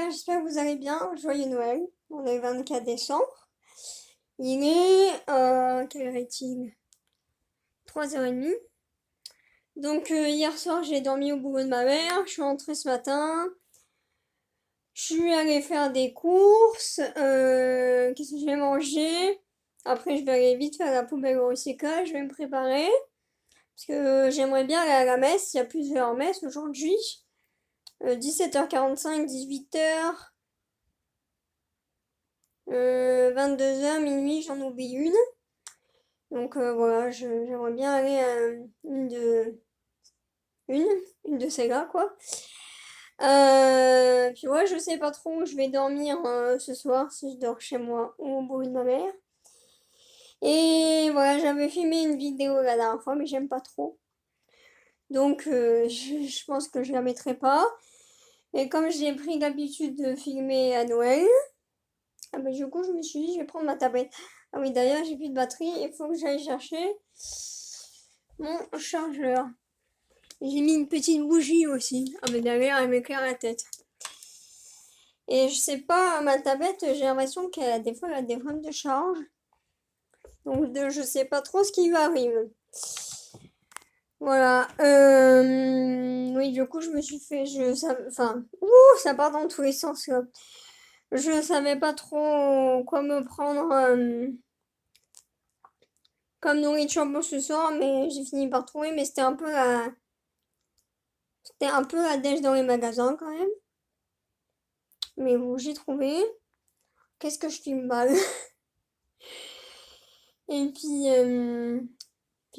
j'espère que vous allez bien. Joyeux Noël. On est le 24 décembre. Il est... quelle heure est-il? 3h30. Donc hier soir, j'ai dormi au boulot de ma mère. Je suis rentrée ce matin. Je suis allée faire des courses. Qu'est-ce que je vais manger? Après, je vais aller vite faire la poubelle au recyclage. Je vais me préparer. Parce que j'aimerais bien aller à la messe. Il y a plusieurs messes aujourd'hui. 17h45, 18h. 22h, minuit, j'en oublie une. Donc voilà, j'aimerais bien aller à une de ces là, quoi. Puis ouais, je sais pas trop où je vais dormir ce soir, si je dors chez moi ou au bout de ma mère. Et voilà, j'avais filmé une vidéo la dernière fois, mais j'aime pas trop. Donc je pense que je la mettrai pas. Et comme j'ai pris l'habitude de filmer à Noël, ah bah, du coup, je me suis dit, je vais prendre ma tablette. Ah oui, d'ailleurs, j'ai plus de batterie. Il faut que j'aille chercher mon chargeur. J'ai mis une petite bougie aussi. Ah mais d'ailleurs, elle m'éclaire la tête. Et je sais pas, ma tablette, j'ai l'impression qu'elle des fois, elle a des problèmes de charge. Donc, je sais pas trop ce qui lui arrive. Voilà. Oui, du coup, je me suis fait... Enfin... Ouh, ça part dans tous les sens, là. Je savais pas trop quoi me prendre... comme nourriture pour ce soir, mais j'ai fini par trouver, mais c'était un peu la dèche dans les magasins quand même. Mais bon, j'ai trouvé. Qu'est-ce que je filme mal. Et puis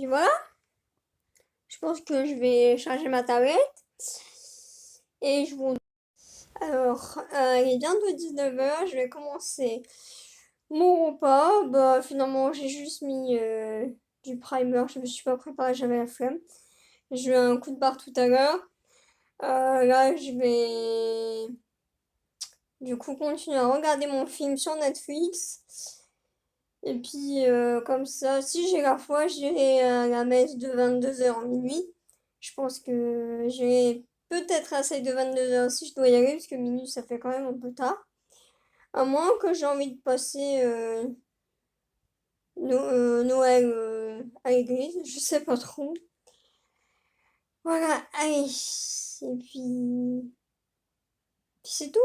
voilà. Je pense que je vais charger ma tablette. Et je vous... Alors, il est bientôt 19h, je vais commencer mon repas. Bah, finalement, j'ai juste mis du primer. Je me suis pas préparée, j'avais la flemme. J'ai eu un coup de barre tout à l'heure. Là, je vais du coup continuer à regarder mon film sur Netflix. Et puis comme ça, si j'ai la foi, j'irai à la messe de 22h minuit. Je pense que j'irai peut-être à celle de 22h si je dois y aller, parce que minuit ça fait quand même un peu tard. À moins que j'ai envie de passer Noël à l'église, je sais pas trop. Voilà, allez. Et puis c'est tout.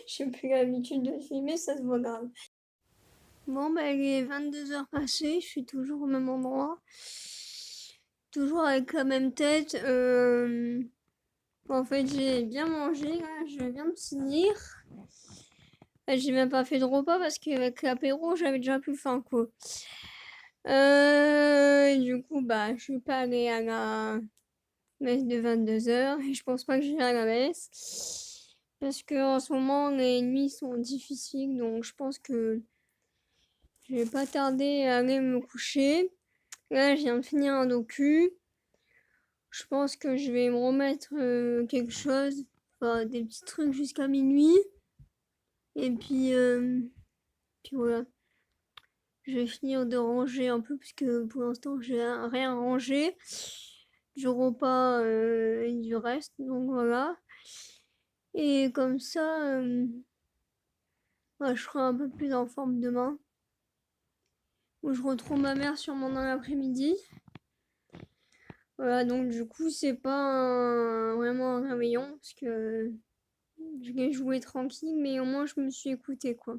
J'ai plus l'habitude de filmer, ça se voit grave. Bon, bah, il est 22h passées, je suis toujours au même endroit. Toujours avec la même tête. En fait, j'ai bien mangé, là, je viens de finir. J'ai même pas fait de repas parce qu'avec l'apéro, j'avais déjà plus faim, quoi. Du coup, bah, je suis pas allée à la messe de 22h et je pense pas que j'irai à la messe. Parce que en ce moment, les nuits sont difficiles, donc je pense que je vais pas tarder à aller me coucher. Là, je viens de finir un docu. Je pense que je vais me remettre quelque chose, enfin, des petits trucs jusqu'à minuit. Et puis voilà. Je vais finir de ranger un peu parce que pour l'instant j'ai rien rangé du repas et du reste. Donc voilà. Et comme ça, ouais, je serai un peu plus en forme demain. Où je retrouve ma mère sûrement dans l'après-midi. Voilà, donc du coup, c'est pas vraiment un réveillon parce que je l'ai joué tranquille, mais au moins je me suis écoutée, quoi.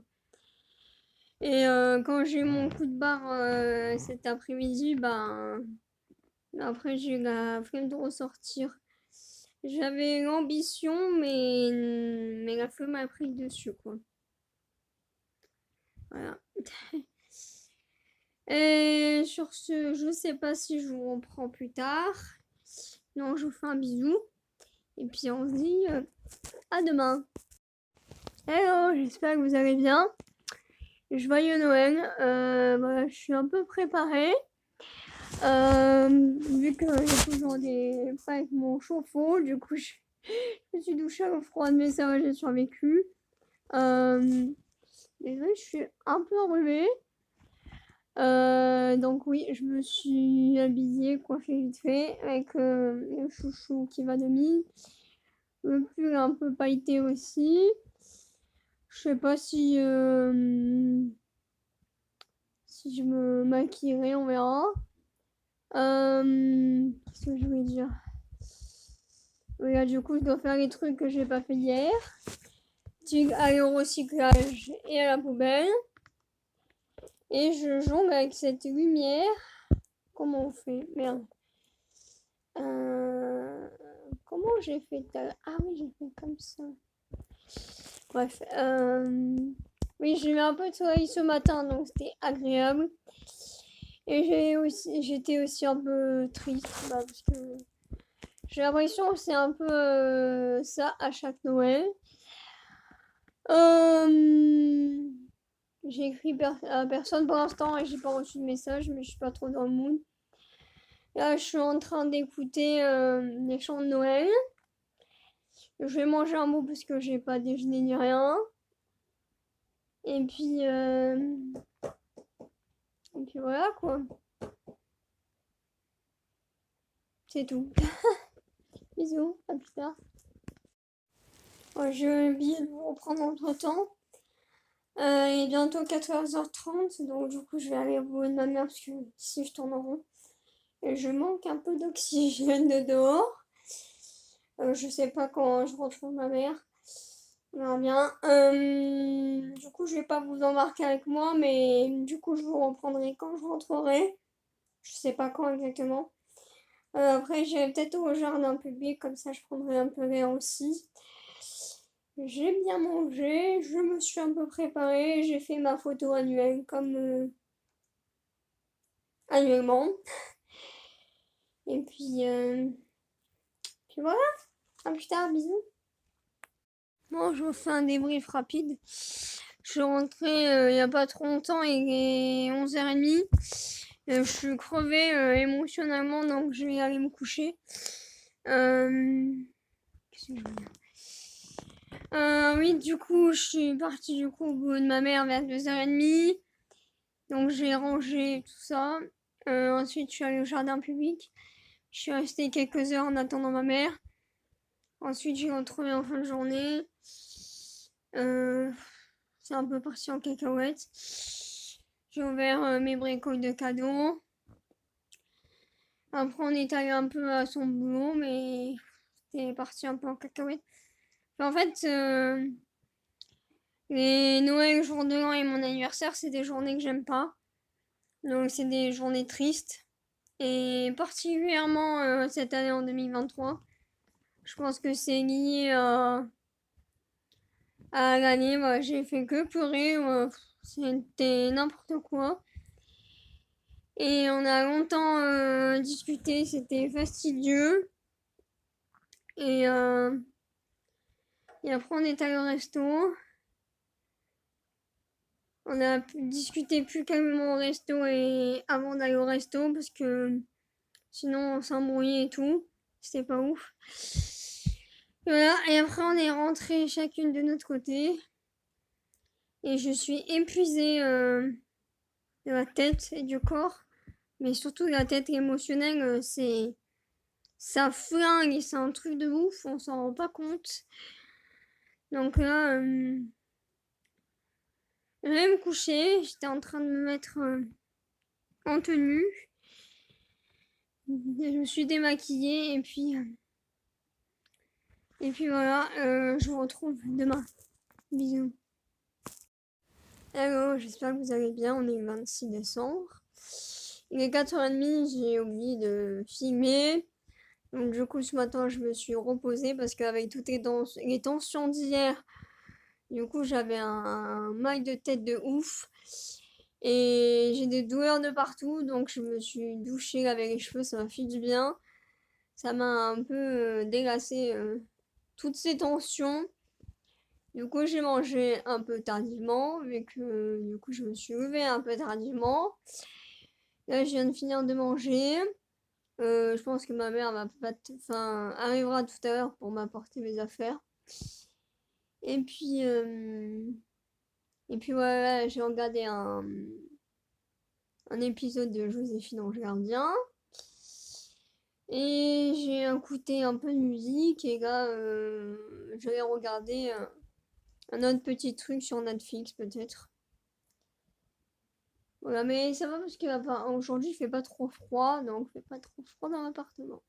Et quand j'ai eu mon coup de barre cet après-midi, bah après j'ai eu la flemme de ressortir. J'avais l'ambition, mais la flemme m'a pris le dessus, quoi. Voilà. Et sur ce, je sais pas si je vous reprends plus tard. Non, je vous fais un bisou. Et puis on se dit à demain. Hello, j'espère que vous allez bien. Joyeux Noël. Voilà, je suis un peu préparée. Vu que j'ai toujours des problèmes avec mon chauffe-eau, du coup je me suis douchée à l'eau froide, mais ça va, j'ai survécu. Désolée, je suis un peu enrhumée. Donc oui, je me suis habillée, coiffée vite fait, avec le chouchou qui va de mine. Le pull un peu pailleté aussi. Je sais pas si je me maquillerai, on verra. Qu'est-ce que je voulais dire? Voilà, du coup, je dois faire les trucs que j'ai pas fait hier. Aller au recyclage et à la poubelle. Et je jongle avec cette lumière. Comment on fait? Merde. Comment j'ai fait tout à l'heure? Ah oui, j'ai fait comme ça. Bref. Oui, j'ai eu un peu de soleil ce matin, donc c'était agréable. Et j'étais aussi un peu triste, parce que j'ai l'impression que c'est un peu ça à chaque Noël. J'ai écrit à personne pour l'instant et j'ai pas reçu de message, mais je suis pas trop dans le mood. Là, je suis en train d'écouter les chants de Noël. Je vais manger un bout parce que j'ai pas déjeuné ni rien. Et puis voilà quoi. C'est tout. Bisous, à plus tard. Je vais vous reprendre entre temps. Il est bientôt 14h30, donc du coup je vais aller au bout de ma mère parce que si je tourne en rond. Et je manque un peu d'oxygène de dehors. Je sais pas quand je retrouve ma mère. On verra bien. Du coup je vais pas vous embarquer avec moi, mais du coup je vous reprendrai quand je rentrerai. Je sais pas quand exactement. Après j'irai peut-être au jardin public, comme ça je prendrai un peu d'air aussi. J'ai bien mangé, je me suis un peu préparée, j'ai fait ma photo annuelle comme annuellement. Et puis voilà, à plus tard, bisous. Bon, je vous fais un débrief rapide. Je suis rentrée il n'y a pas trop longtemps, il est 11h30. Je suis crevée émotionnellement, donc je vais aller me coucher. Qu'est-ce que je veux dire? Oui, du coup, je suis partie du coup au bout de ma mère vers 2h30. Donc j'ai rangé tout ça. Ensuite, je suis allée au jardin public. Je suis restée quelques heures en attendant ma mère. Ensuite, j'ai retrouvé en fin de journée. C'est un peu parti en cacahuète. J'ai ouvert mes bricoles de cadeaux. Après, on est allé un peu à son boulot, mais c'était parti un peu en cacahuète. En fait, les Noël, jour de l'an et mon anniversaire, c'est des journées que j'aime pas. Donc, c'est des journées tristes. Et particulièrement cette année en 2023. Je pense que c'est lié à l'année. Moi, j'ai fait que pleurer. C'était n'importe quoi. Et on a longtemps discuté. C'était fastidieux. Et, et après, on est allé au resto. On a discuté plus calmement au resto et avant d'aller au resto parce que sinon on s'embrouillait et tout. C'était pas ouf. Voilà, et après on est rentré chacune de notre côté. Et je suis épuisée de la tête et du corps. Mais surtout de la tête émotionnelle, ça flingue et c'est un truc de ouf, on s'en rend pas compte. Donc là, je vais me coucher. J'étais en train de me mettre en tenue. Je me suis démaquillée et puis voilà, je vous retrouve demain. Bisous. Hello, j'espère que vous allez bien. On est le 26 décembre. Il est 4h30, j'ai oublié de filmer. Donc du coup ce matin je me suis reposée parce qu'avec toutes les tensions d'hier, du coup j'avais un mal de tête de ouf. Et j'ai des douleurs de partout, donc je me suis douchée avec les cheveux, ça m'a fait du bien. Ça m'a un peu délassé toutes ces tensions. Du coup, j'ai mangé un peu tardivement, vu que du coup, je me suis levée un peu tardivement. Là, je viens de finir de manger. Je pense que ma mère arrivera tout à l'heure pour m'apporter mes affaires. Et puis, voilà, j'ai regardé un épisode de Joséphine Ange Gardien. Et j'ai écouté un peu de musique et là, je vais regarder un autre petit truc sur Netflix peut-être. Voilà, mais ça va parce qu'aujourd'hui il fait pas trop froid, donc il fait pas trop froid dans l'appartement.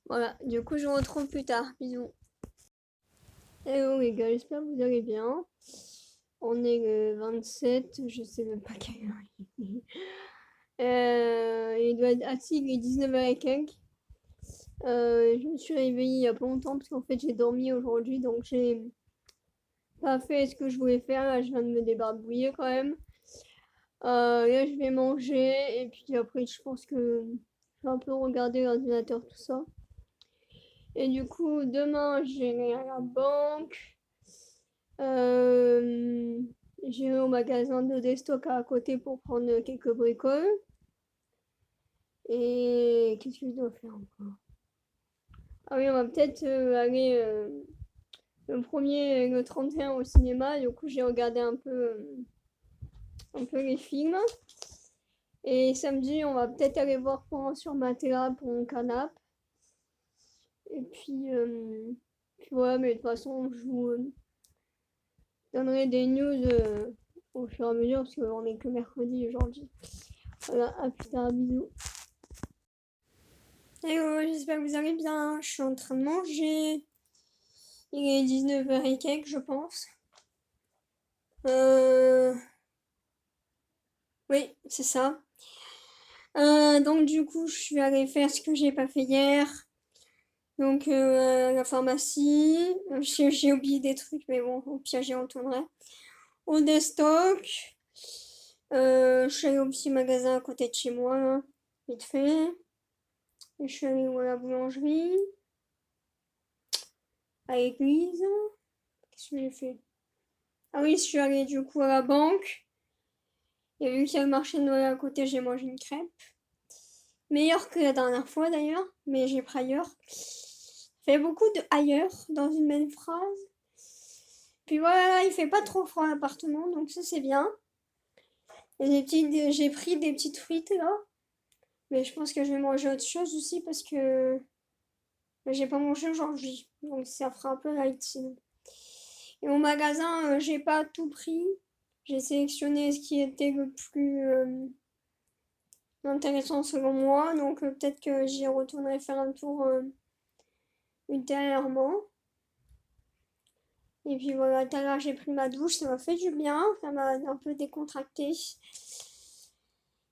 Voilà, du coup je vous retrouve plus tard. Bisous. Hello les gars, j'espère que vous allez bien. On est le 27, je sais même pas quelle heure il est. Il doit être assis, il est 19h et quelques. Je me suis réveillée il y a pas longtemps parce qu'en fait j'ai dormi aujourd'hui donc j'ai pas fait ce que je voulais faire. Là je viens de me débarbouiller quand même. Là je vais manger et puis après je pense que je vais un peu regarder l'ordinateur tout ça. Et du coup demain j'irai à la banque. Euh, J'irai au magasin de Destock à côté pour prendre quelques bricoles. Et qu'est-ce que je dois faire encore? Ah oui, on va peut-être aller le premier et le 31 au cinéma. Du coup, j'ai regardé un peu les films. Et samedi, on va peut-être aller voir sur Matela pour mon canapé. Et puis voilà, mais de toute façon, je vous donnerai des news au fur et à mesure parce qu'on est que mercredi aujourd'hui. Voilà, à plus tard, bisous. Hello, j'espère que vous allez bien. Je suis en train de manger. Il est 19h et quelques, je pense. Oui, c'est ça. Donc du coup, je suis allée faire ce que j'ai pas fait hier. Donc la pharmacie. J'ai oublié des trucs, mais bon, au pire, j'y retournerai. Au Destock. Je suis allée au petit magasin à côté de chez moi, là, vite fait. Et je suis allée à la boulangerie. À l'église. Qu'est-ce que j'ai fait? Ah oui, je suis allée du coup à la banque. Et vu qu'il y a le marché de Noël à côté, j'ai mangé une crêpe. Meilleure que la dernière fois d'ailleurs, mais j'ai pris ailleurs. Fait beaucoup de ailleurs dans une même phrase. Puis voilà, il fait pas trop froid l'appartement, donc ça c'est bien. J'ai pris des petites frites là, mais je pense que je vais manger autre chose aussi parce que j'ai pas mangé aujourd'hui, donc ça fera un peu light sinon. Et au magasin, j'ai pas tout pris. J'ai sélectionné ce qui était le plus intéressant selon moi, donc peut-être que j'y retournerai faire un tour ultérieurement. Et puis voilà, tout à l'heure j'ai pris ma douche, ça m'a fait du bien, ça m'a un peu décontracté.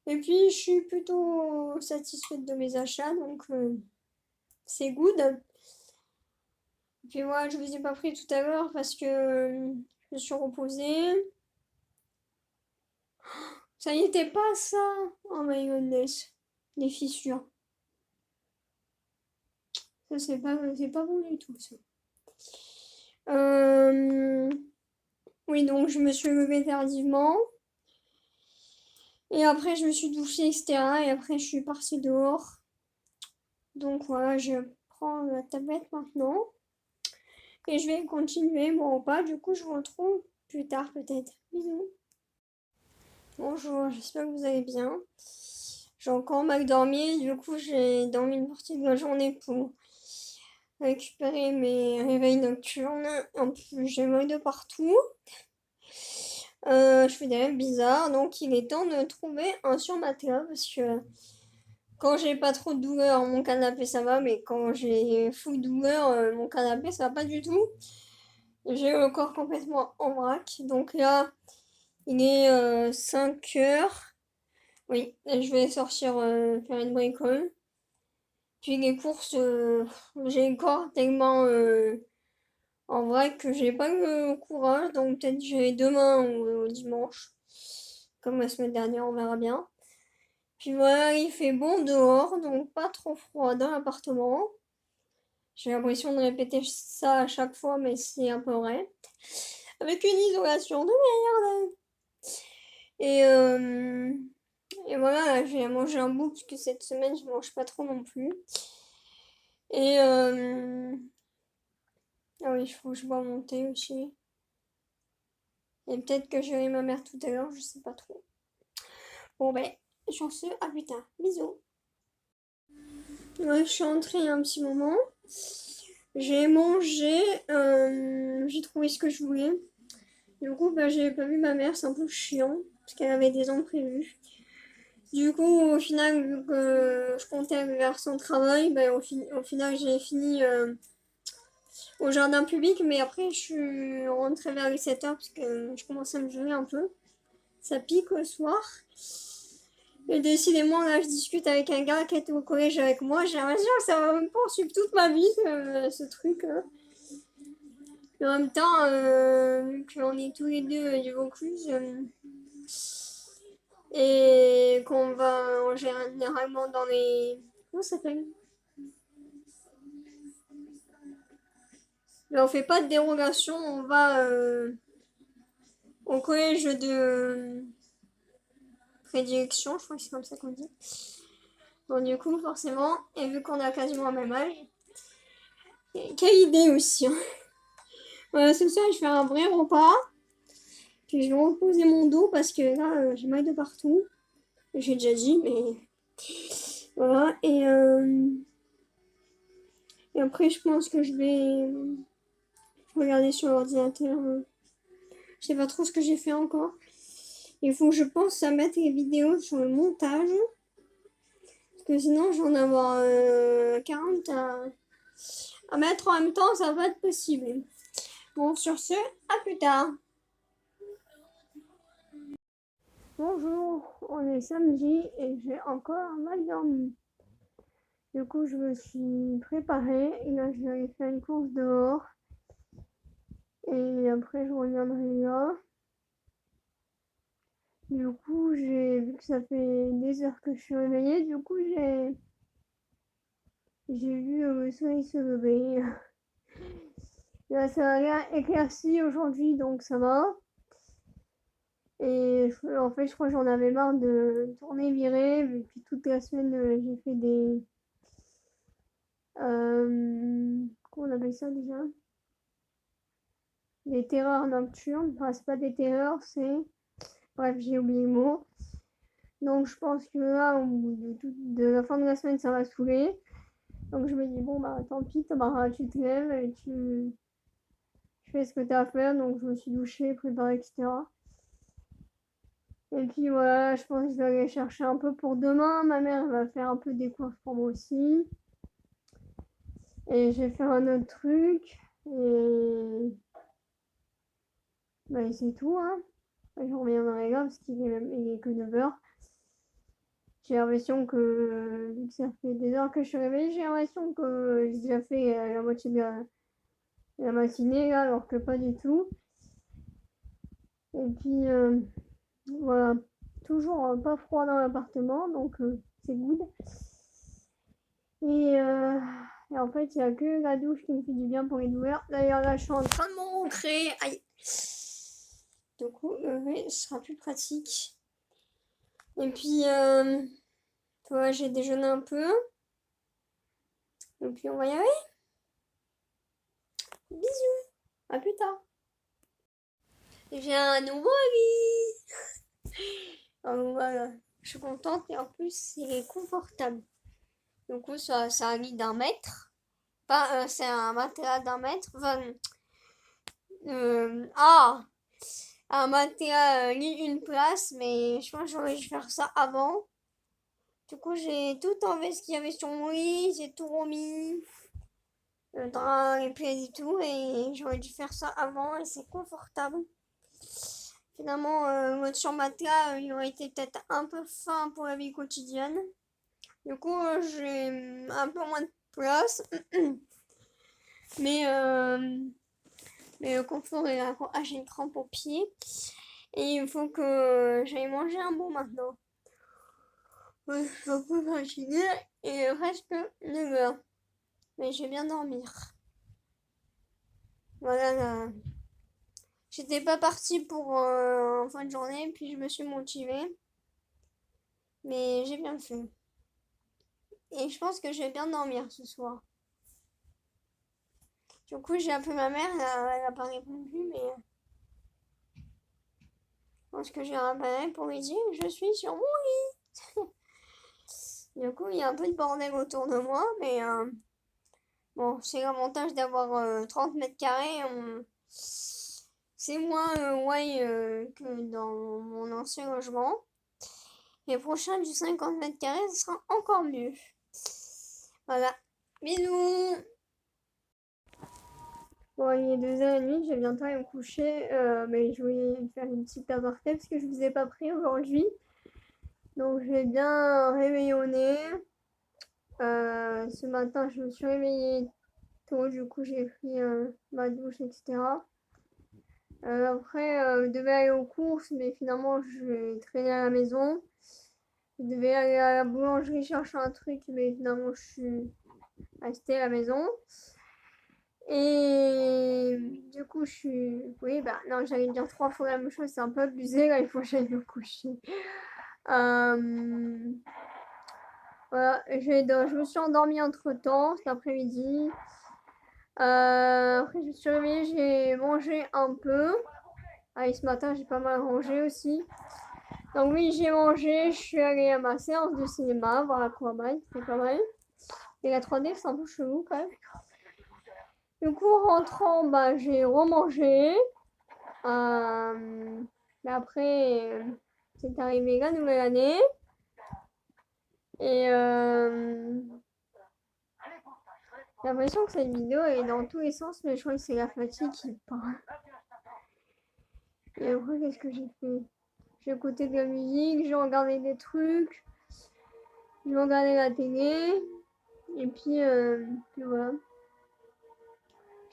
Et puis je suis plutôt satisfaite de mes achats, donc c'est good. Et puis voilà, je vous ai pas pris tout à l'heure parce que je me suis reposée. Ça n'y était pas ça! Oh my goodness. Les fissures. Ça c'est pas bon du tout ça. Oui, donc je me suis levée tardivement. Et après, je me suis douchée, etc. Et après, je suis partie dehors. Donc voilà, je prends la tablette maintenant. Et je vais continuer mon repas. Du coup, je vous retrouve plus tard peut-être. Bisous. Bonjour, j'espère que vous allez bien. J'ai encore mal dormi. Du coup, j'ai dormi une partie de la journée pour récupérer mes réveils nocturnes. En plus, j'ai mal de partout. Je fais des rêves bizarres. Donc, il est temps de trouver un surmatelas parce que quand j'ai pas trop de douleur, mon canapé ça va, mais quand j'ai full douleur, mon canapé ça va pas du tout. J'ai le corps complètement en vrac. Donc là, il est 5 heures. Oui, et je vais sortir faire une bricole. Puis les courses, j'ai le corps tellement en vrac que j'ai pas le courage. Donc peut-être j'irai demain ou dimanche. Comme la semaine dernière, on verra bien. Puis voilà, il fait bon dehors, donc pas trop froid dans l'appartement. J'ai l'impression de répéter ça à chaque fois, mais c'est un peu vrai. Avec une isolation de merde. Et, euh, et voilà, j'ai mangé un bout parce que cette semaine je mange pas trop non plus. Et ah oui, il faut que je bois mon thé aussi. Et peut-être que j'irai ma mère tout à l'heure, je sais pas trop. Bon ben, sur ce, à plus tard. Bisous. Ouais, je suis entrée il y a un petit moment. J'ai mangé, j'ai trouvé ce que je voulais. Du coup, bah, j'ai pas vu ma mère, c'est un peu chiant, parce qu'elle avait des imprévus. Du coup, au final, vu que je comptais aller vers son travail, bah, au final, j'ai fini au jardin public, mais après, je suis rentrée vers les 7h parce que je commençais à me geler un peu. Ça pique le soir. Et décidément, là, je discute avec un gars qui était au collège avec moi. J'ai l'impression que ça va me poursuivre toute ma vie, ce truc. Mais en même temps, vu qu'on est tous les deux du Vaucluse, et qu'on va généralement dans les... Comment ça s'appelle? Mais on fait pas de dérogation, on va au collège de prédilection, je crois que c'est comme ça qu'on dit. Bon, du coup, forcément, et vu qu'on a quasiment le même âge, quelle idée aussi, hein. Voilà, ce soir, je vais faire un vrai repas, puis je vais reposer mon dos parce que là, j'ai mal de partout. J'ai déjà dit, mais voilà. Et après, je pense que je vais regarder sur l'ordinateur. Je sais pas trop ce que j'ai fait encore. Il faut que je pense à mettre les vidéos sur le montage. Parce que sinon, j'en ai avoir 40 à mettre en même temps, ça va pas être possible. Bon, sur ce, à plus tard. Bonjour, on est samedi et j'ai encore mal dormi. Du coup, je me suis préparée et là, je vais aller faire une course dehors. Et après, je reviendrai là. Du coup, j'ai vu que ça fait des heures que je suis réveillée. Du coup, j'ai vu le soleil se lever. Là, ça a l'air éclairci aujourd'hui, donc ça va. Et en fait, je crois que j'en avais marre de tourner virée. Et puis toute la semaine, j'ai fait des... comment on appelle ça déjà? Des terreurs nocturnes. Enfin, c'est pas des terreurs, c'est... Bref, j'ai oublié le mot. Donc je pense que là, au bout de la fin de la semaine, ça va saouler. Donc je me dis, bon, bah tant pis, tu te lèves et tu fais ce que tu as à faire. Donc je me suis douchée, préparée, etc. Et puis voilà, je pense que je vais aller chercher un peu pour demain. Ma mère va faire un peu des courses pour moi aussi. Et je vais faire un autre truc. Et bah, c'est tout, hein. Je reviendrai là parce il est que 9h. J'ai l'impression que, vu que ça fait des heures que je suis réveillée, j'ai l'impression que j'ai déjà fait la moitié de la matinée, là, alors que pas du tout. Et puis, voilà, toujours pas froid dans l'appartement, donc c'est good. Et, et en fait, il n'y a que la douche qui me fait du bien pour les douleurs. D'ailleurs, là, je suis en train de m'ancrer. Aïe. Du coup, oui, ce sera plus pratique. Et puis, voilà, j'ai déjeuné un peu. Et puis, on va y aller. Bisous. À plus tard. J'ai un nouveau lit. Alors, voilà. Je suis contente et en plus, c'est confortable. Du coup, c'est un lit d'1 mètre. Pas, c'est un matelas d'1 mètre. Enfin, ah! Un matelas lit une place, mais je pense que j'aurais dû faire ça avant. Du coup, j'ai tout enlevé ce qu'il y avait sur mon lit, j'ai tout remis, le drap, les pieds et tout, et j'aurais dû faire ça avant, et c'est confortable. Finalement, votre surmatelas, il aurait été peut-être un peu fin pour la vie quotidienne. Du coup, j'ai un peu moins de place, mais, mais le confort est là. Ah, j'ai une crampe au pied, et il faut que j'aille manger un bon maintenant. Ouais, je suis un peu fatiguée et il reste que 9h. Mais je vais bien dormir. Voilà, là. J'étais pas partie pour en fin de journée, puis je me suis motivée. Mais j'ai bien fait. Et je pense que je vais bien dormir ce soir. Du coup, j'ai appelé ma mère, elle a pas répondu, mais je pense que j'ai rappelé pour lui dire je suis sur mon lit. Du coup, il y a un peu de bordel autour de moi, mais bon, c'est l'avantage d'avoir 30 mètres carrés. C'est moins ouais, que dans mon ancien logement. Et prochain du 50 mètres carrés, ce sera encore mieux. Voilà. Bisous! Bon, il est 2h30, je vais bientôt aller me coucher, mais je voulais faire une petite aparté parce que je vous ai pas pris aujourd'hui. Donc je vais bien réveiller au nez. Ce matin, je me suis réveillée tôt, du coup j'ai pris ma douche, etc. Après, je devais aller aux courses, mais finalement je vais traîner à la maison. Je devais aller à la boulangerie chercher un truc, mais finalement je suis restée à la maison. Et du coup, je suis. Oui, bah non, j'allais dire 3 fois la même chose, c'est un peu abusé, là, il faut que j'aille me coucher. Voilà, je me suis endormie entre temps cet après-midi. Après, je me suis réveillée, j'ai mangé un peu. Ah, et ce matin, j'ai pas mal mangé aussi. Donc, oui, j'ai mangé, je suis allée à ma séance de cinéma, voir Aquaman, c'était pas mal. Et la 3D, c'est un peu chelou quand même. Du coup, en rentrant, bah, j'ai remangé. Mais après, c'est arrivé la nouvelle année. Et j'ai l'impression que cette vidéo est dans tous les sens, mais je crois que c'est la fatigue qui parle. Et après, qu'est-ce que j'ai fait? J'ai écouté de la musique, j'ai regardé des trucs, j'ai regardé la télé. Et puis voilà.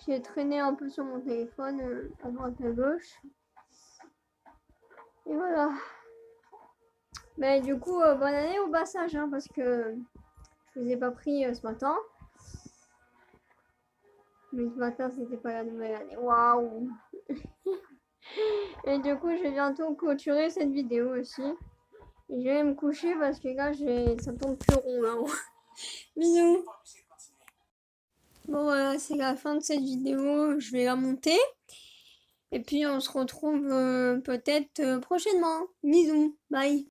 J'ai traîné un peu sur mon téléphone, à droite à gauche. Et voilà. Mais du coup, bonne année au passage, hein, parce que je vous ai pas pris ce matin. Mais ce matin, c'était pas la nouvelle année. Waouh! Et du coup, je vais bientôt clôturer cette vidéo aussi. Et je vais me coucher parce que là, ça tourne plus rond là-haut. Bisous! Bon voilà, c'est la fin de cette vidéo. Je vais la monter. Et puis on se retrouve peut-être prochainement. Bisous! Bye!